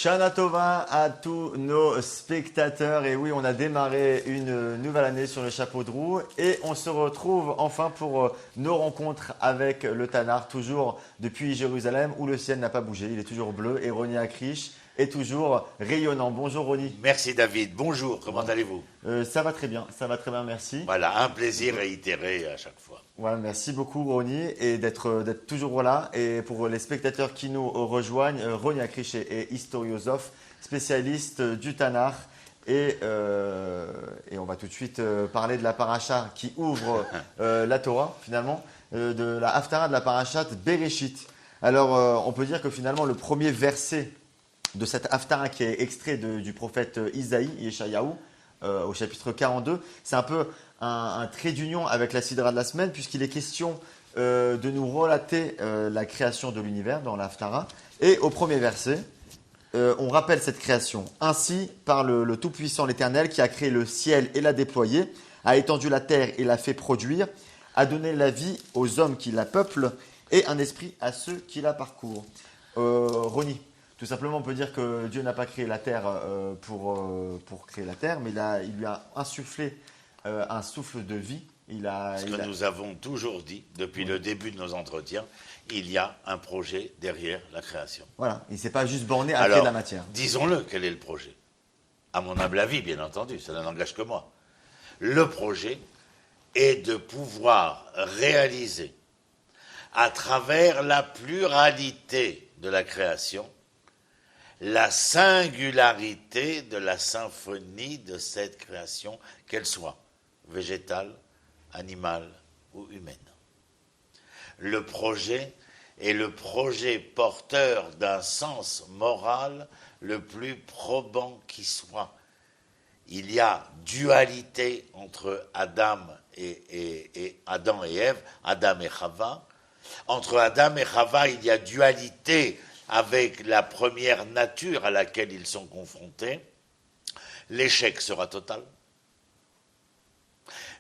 Shana Tova à tous nos spectateurs. Et oui, on a démarré une nouvelle année sur le chapeau de roue. Et on se retrouve enfin pour nos rencontres avec le Tanar, toujours depuis Jérusalem, où le ciel n'a pas bougé. Il est toujours bleu. Et Roni Akrish est toujours rayonnant. Bonjour Roni. Merci David. Bonjour, comment allez-vous? Ça va très bien, merci. Voilà, un plaisir réitéré à chaque fois. Voilà, merci beaucoup Roni et d'être toujours là. Et pour les spectateurs qui nous rejoignent, Roni Akrish est historiosophe, spécialiste du Tanar. Et on va tout de suite parler de la paracha qui ouvre la Torah, finalement, de la Haftarah de la parachat Bereshit. Alors, on peut dire que finalement, le premier verset de cette Haftarah qui est extrait du prophète Isaïe, Yeshayahu, au chapitre 42, c'est un peu un trait d'union avec la Sidra de la semaine, puisqu'il est question de nous relater la création de l'univers dans la Haftarah. Et au premier verset, on rappelle cette création. Ainsi, par le Tout-Puissant, l'Éternel, qui a créé le ciel et l'a déployé, a étendu la terre et l'a fait produire, a donné la vie aux hommes qui la peuplent et un esprit à ceux qui la parcourent. Roni, tout simplement, on peut dire que Dieu n'a pas créé la terre pour créer la terre, mais il lui a insufflé un souffle de vie. Nous avons toujours dit, depuis le début de nos entretiens, il y a un projet derrière la création. Voilà, il ne s'est pas juste borné à créer de la matière. Disons-le, quel est le projet? À mon humble avis, bien entendu, ça n'engage que moi. Le projet est de pouvoir réaliser, à travers la pluralité de la création, la singularité de la symphonie de cette création, qu'elle soit végétale, animale ou humaine. Le projet est le projet porteur d'un sens moral le plus probant qui soit. Il y a dualité entre Adam et Ève, Adam et Chava. Entre Adam et Chava, il y a dualité avec la première nature à laquelle ils sont confrontés. L'échec sera total.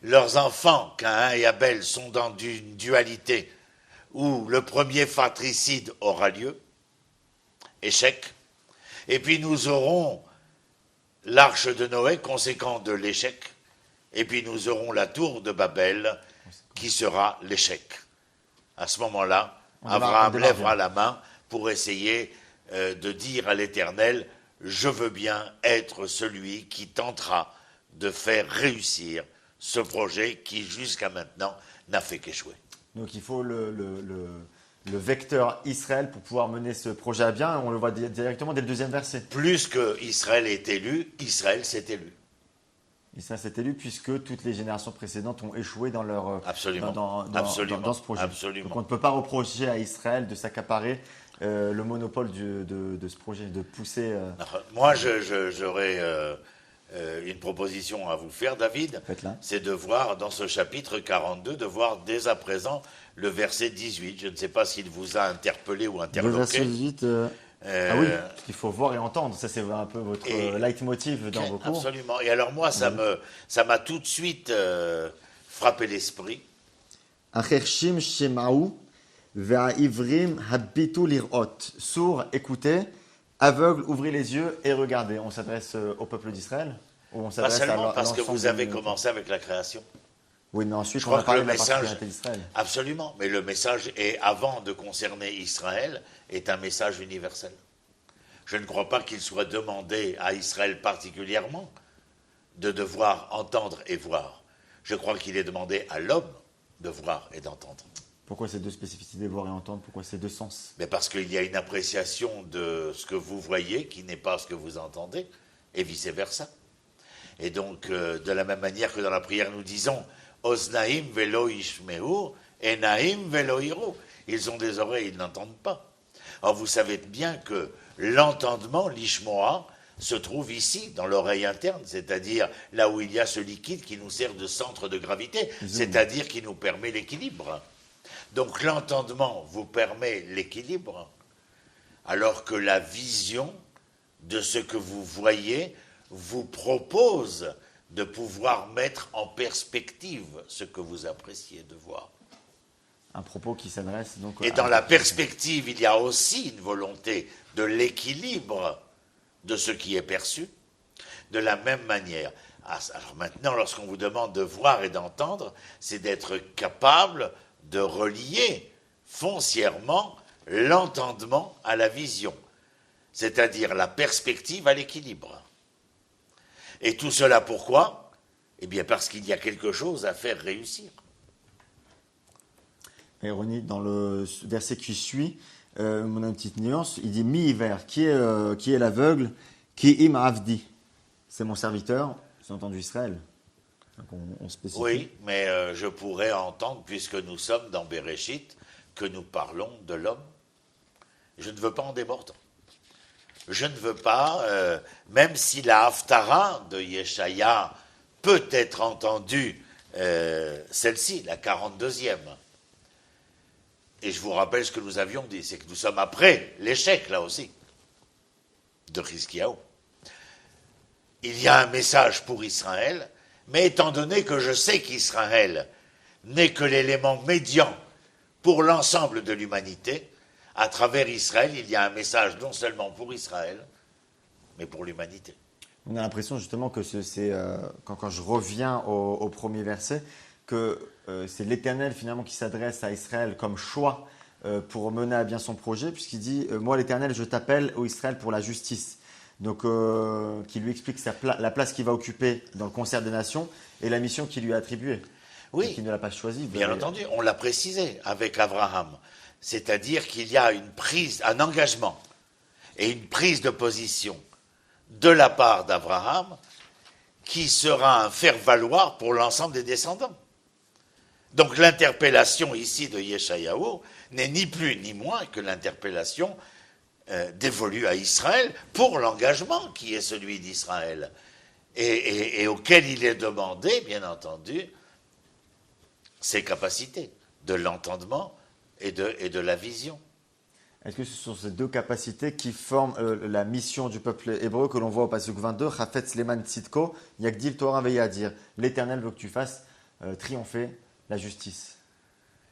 Leurs enfants, Caïn et Abel, sont dans une dualité où le premier fratricide aura lieu, échec, et puis nous aurons l'arche de Noé, conséquent de l'échec, et puis nous aurons la tour de Babel, qui sera l'échec. À ce moment-là, Abraham lèvera la main pour essayer de dire à l'Éternel, je veux bien être celui qui tentera de faire réussir ce projet qui, jusqu'à maintenant, n'a fait qu'échouer. Donc il faut le vecteur Israël pour pouvoir mener ce projet à bien. On le voit directement dès le deuxième verset. Plus qu'Israël est élu, Israël s'est élu. Israël s'est élu puisque toutes les générations précédentes ont échoué dans ce projet. Absolument. Donc on ne peut pas reprocher à Israël de s'accaparer le monopole de ce projet, de pousser... Moi, j'aurais une proposition à vous faire, David. C'est de voir dans ce chapitre 42, de voir dès à présent le verset 18. Je ne sais pas s'il vous a interpellé ou interloqué. Le verset 18... Ah oui, parce qu'il faut voir et entendre. Ça, c'est un peu votre leitmotiv dans vos cours. Absolument. Et alors moi, ça m'a tout de suite frappé l'esprit. Achershim shema'u ve'aivrim habitu lirot. Sourds, écoutez. Aveugle, ouvrez les yeux et regardez. On s'adresse au peuple d'Israël ou on s'adresse Pas seulement parce que vous avez commencé avec la création. Oui, mais ensuite, on a parlé de la particularité d'Israël. Absolument, mais le message, avant de concerner Israël, est un message universel. Je ne crois pas qu'il soit demandé à Israël particulièrement de devoir entendre et voir. Je crois qu'il est demandé à l'homme de voir et d'entendre. Pourquoi ces deux spécificités, voir et entendre? Pourquoi ces deux sens? Mais parce qu'il y a une appréciation de ce que vous voyez qui n'est pas ce que vous entendez, et vice-versa. Et donc, de la même manière que dans la prière, nous disons Oznaim velo ishmeu, enaim velo iru. Ils ont des oreilles, ils n'entendent pas. Or, vous savez bien que l'entendement, l'ishmoa, se trouve ici, dans l'oreille interne, c'est-à-dire là où il y a ce liquide qui nous sert de centre de gravité, c'est-à-dire qui nous permet l'équilibre. Donc l'entendement vous permet l'équilibre, alors que la vision de ce que vous voyez vous propose de pouvoir mettre en perspective ce que vous appréciez de voir. Un propos qui s'adresse donc... Et dans la perspective, il y a aussi une volonté de l'équilibre de ce qui est perçu, de la même manière. Alors maintenant, lorsqu'on vous demande de voir et d'entendre, c'est d'être capable de relier foncièrement l'entendement à la vision, c'est-à-dire la perspective à l'équilibre. Et tout cela pourquoi? Eh bien parce qu'il y a quelque chose à faire réussir. Et Ronnie, dans le verset qui suit, on a une petite nuance, il dit mi-hiver, qui est l'aveugle, qui im avdi, c'est mon serviteur, c'est entendu Israël. Donc on spécifie. Oui, mais je pourrais entendre, puisque nous sommes dans Béréchit, que nous parlons de l'homme. Je ne veux pas en déborder. Je ne veux pas, même si la Haftara de Yeshaya peut être entendue, celle-ci, la 42e. Et je vous rappelle ce que nous avions dit, c'est que nous sommes après l'échec, là aussi, de Chizkiyahu. Il y a un message pour Israël, mais étant donné que je sais qu'Israël n'est que l'élément médian pour l'ensemble de l'humanité, à travers Israël, il y a un message non seulement pour Israël, mais pour l'humanité. On a l'impression justement que c'est quand je reviens au premier verset, que c'est l'Éternel finalement qui s'adresse à Israël comme choix pour mener à bien son projet, puisqu'il dit « Moi l'Éternel, je t'appelle, ô Israël, pour la justice ». Donc, qui lui explique la place qu'il va occuper dans le concert des nations et la mission qu'il lui a attribuée. Oui, et qu'il ne l'a pas choisie. Bien entendu, on l'a précisé avec Abraham. C'est-à-dire qu'il y a une prise, un engagement et une prise de position de la part d'Abraham qui sera un faire-valoir pour l'ensemble des descendants. Donc l'interpellation ici de Yeshayahu n'est ni plus ni moins que l'interpellation dévolue à Israël pour l'engagement qui est celui d'Israël et auquel il est demandé, bien entendu, ses capacités de l'entendement et de la vision. Est-ce que ce sont ces deux capacités qui forment la mission du peuple hébreu que l'on voit au Pasuk 22, Chafetz Leman Tzidko, Yagdil Torah Veyadire. L'Éternel veut que tu fasses triompher la justice.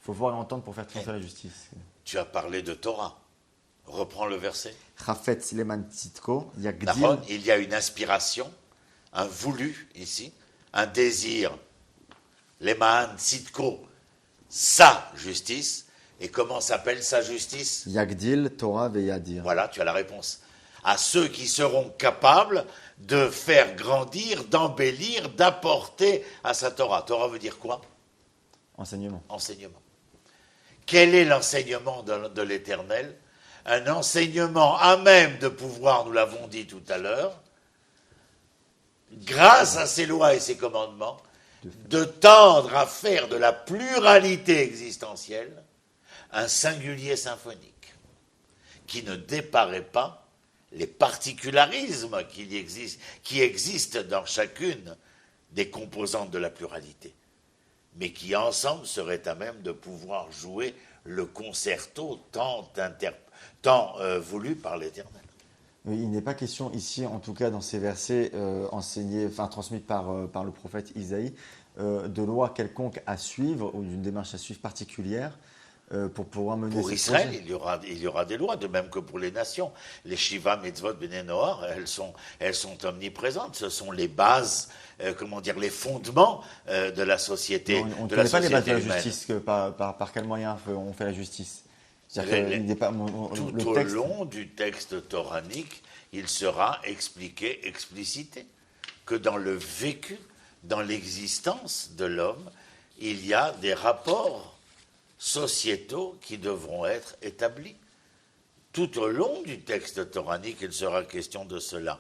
Il faut voir et entendre pour faire triompher la justice. Tu as parlé de Torah. Reprends le verset. Chafetz Leman Tzidko, Yagdil. Il y a une inspiration, un voulu ici, un désir. Leman Tzidko, sa justice. Et comment s'appelle sa justice? Yagdil Torah Veyadir. Voilà, tu as la réponse. À ceux qui seront capables de faire grandir, d'embellir, d'apporter à sa Torah. Torah veut dire quoi? Enseignement. Enseignement. Quel est l'enseignement de l'Éternel? Un enseignement à même de pouvoir, nous l'avons dit tout à l'heure, grâce à ses lois et ses commandements, de tendre à faire de la pluralité existentielle un singulier symphonique qui ne déparaît pas les particularismes qui existent dans chacune des composantes de la pluralité, mais qui ensemble seraient à même de pouvoir jouer le concerto tant voulu par l'Éternel. Oui, il n'est pas question ici, en tout cas dans ces versets transmis par le prophète Isaïe, de loi quelconque à suivre ou d'une démarche à suivre particulière. Pour pouvoir mener pour Israël, il y aura des lois, de même que pour les nations. Les Shiva, Mitzvot, Bnei Noach, elles sont omniprésentes. Ce sont les bases, les fondements de la société. Non, on ne connaît pas les bases de la justice. Par quel moyen on fait la justice? Tout au long du texte toranique, il sera expliqué, explicité, que dans le vécu, dans l'existence de l'homme, il y a des rapports sociétaux qui devront être établis. Tout au long du texte toranique, il sera question de cela.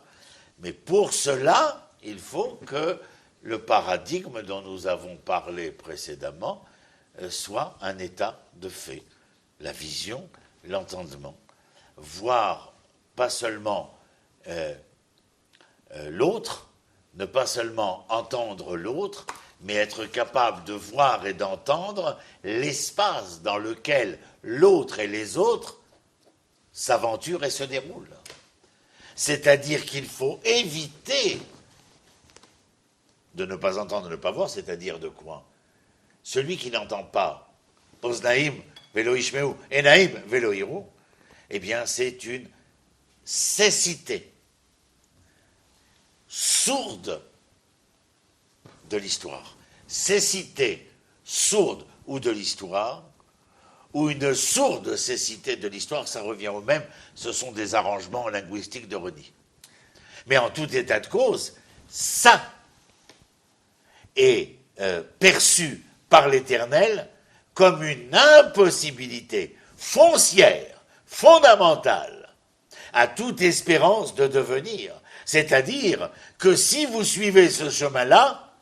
Mais pour cela, il faut que le paradigme dont nous avons parlé précédemment soit un état de fait. La vision, l'entendement. Voir pas seulement l'autre, ne pas seulement entendre l'autre, mais être capable de voir et d'entendre l'espace dans lequel l'autre et les autres s'aventurent et se déroulent. C'est-à-dire qu'il faut éviter de ne pas entendre, de ne pas voir, c'est-à-dire de quoi? Celui qui n'entend pas, Oznaïm velo ishmeu, enaïm velo iru, eh bien c'est une cécité sourde de l'histoire. Cécité sourde ou de l'histoire, ou une sourde cécité de l'histoire, ça revient au même, ce sont des arrangements linguistiques de Reni. Mais en tout état de cause, ça est perçu par l'Éternel comme une impossibilité foncière, fondamentale, à toute espérance de devenir. C'est-à-dire que si vous suivez ce chemin-là,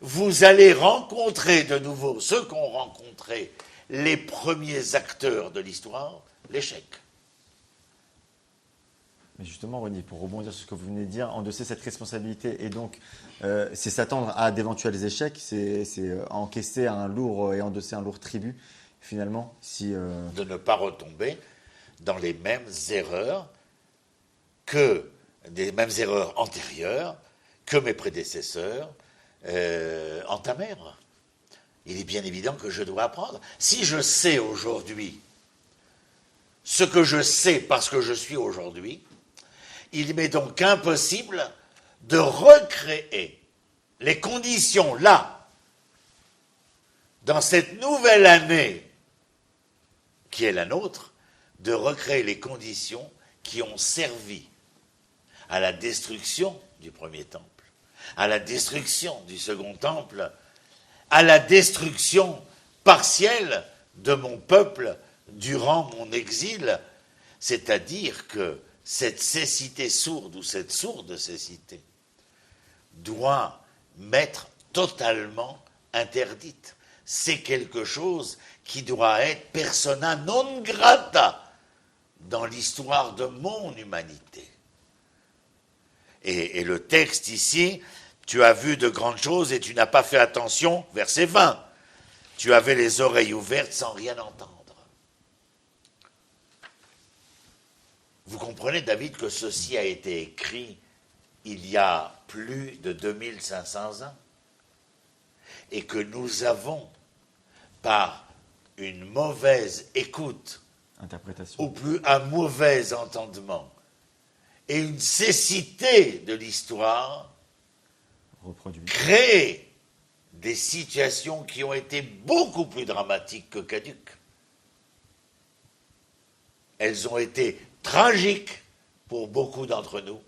vous allez rencontrer de nouveau ce qu'ont rencontré les premiers acteurs de l'histoire, l'échec. Mais justement, René, pour rebondir sur ce que vous venez de dire, endosser cette responsabilité et donc c'est s'attendre à d'éventuels échecs, c'est encaisser un lourd et endosser un lourd tribut, finalement. De ne pas retomber dans les mêmes erreurs antérieures que mes prédécesseurs entamèrent. Il est bien évident que je dois apprendre. Si je sais aujourd'hui ce que je sais parce que je suis aujourd'hui, il m'est donc impossible de recréer les conditions là, dans cette nouvelle année qui est la nôtre, de recréer les conditions qui ont servi à la destruction du premier temple, à la destruction du second temple, à la destruction partielle de mon peuple durant mon exil, c'est-à-dire que cette cécité sourde ou cette sourde cécité doit m'être totalement interdite. C'est quelque chose qui doit être persona non grata dans l'histoire de mon humanité. Et le texte ici, tu as vu de grandes choses et tu n'as pas fait attention, verset 20. Tu avais les oreilles ouvertes sans rien entendre. Vous comprenez, David, que ceci a été écrit il y a plus de 2500 ans et que nous avons, par une mauvaise écoute, interprétation, ou plus un mauvais entendement, et une cécité de l'histoire, créé des situations qui ont été beaucoup plus dramatiques que caduques. Elles ont été tragiques pour beaucoup d'entre nous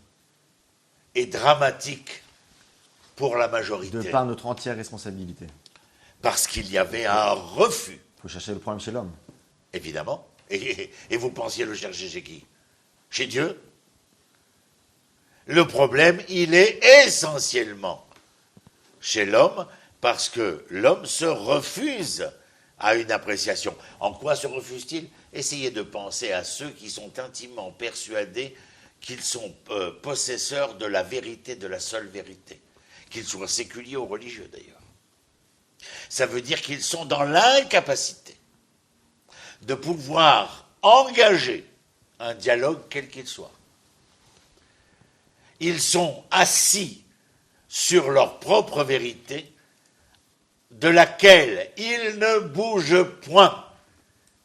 et dramatiques pour la majorité. De par notre entière responsabilité. Parce qu'il y avait un refus. Il faut chercher le problème chez l'homme. Évidemment. Et vous pensiez le chercher chez qui? Chez Dieu? Le problème, il est essentiellement chez l'homme, parce que l'homme se refuse à une appréciation. En quoi se refuse-t-il? Essayez de penser à ceux qui sont intimement persuadés qu'ils sont possesseurs de la vérité, de la seule vérité, qu'ils soient séculiers ou religieux d'ailleurs. Ça veut dire qu'ils sont dans l'incapacité de pouvoir engager un dialogue quel qu'il soit. Ils sont assis sur leur propre vérité, de laquelle ils ne bougent point.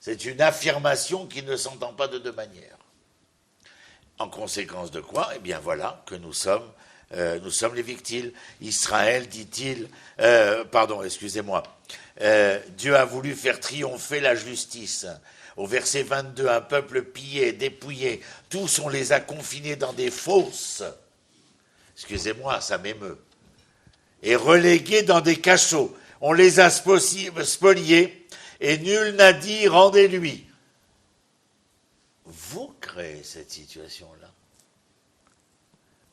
C'est une affirmation qui ne s'entend pas de deux manières. En conséquence de quoi? Eh bien voilà que nous sommes les victimes. Israël, dit-il, Dieu a voulu faire triompher la justice. Au verset 22, un peuple pillé, dépouillé, tous on les a confinés dans des fosses. Excusez-moi, ça m'émeut. Et relégués dans des cachots. On les a spoliés et nul n'a dit rendez-lui. Vous créez cette situation-là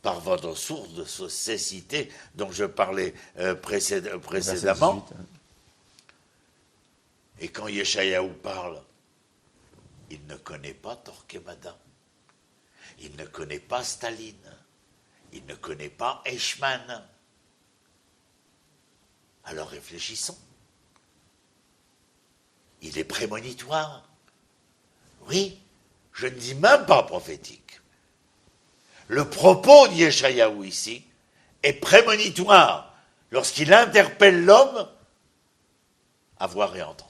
par votre source de cécité dont je parlais précédemment. Et quand Yeshayahu parle, il ne connaît pas Torquemada, il ne connaît pas Staline, il ne connaît pas Eichmann. Alors réfléchissons. Il est prémonitoire. Oui, je ne dis même pas prophétique. Le propos de Yeshayahu ici est prémonitoire lorsqu'il interpelle l'homme à voir et entendre.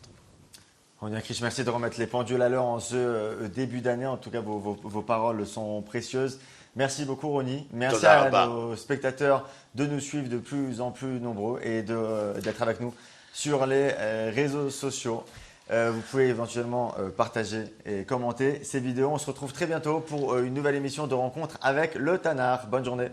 René Krish, merci de remettre les pendules à l'heure en ce début d'année. En tout cas, vos paroles sont précieuses. Merci beaucoup Ronnie. Merci Toda à Rabba. nos spectateurs de nous suivre de plus en plus nombreux et d'être avec nous sur les réseaux sociaux. Vous pouvez éventuellement partager et commenter ces vidéos. On se retrouve très bientôt pour une nouvelle émission de rencontre avec le Tanard. Bonne journée.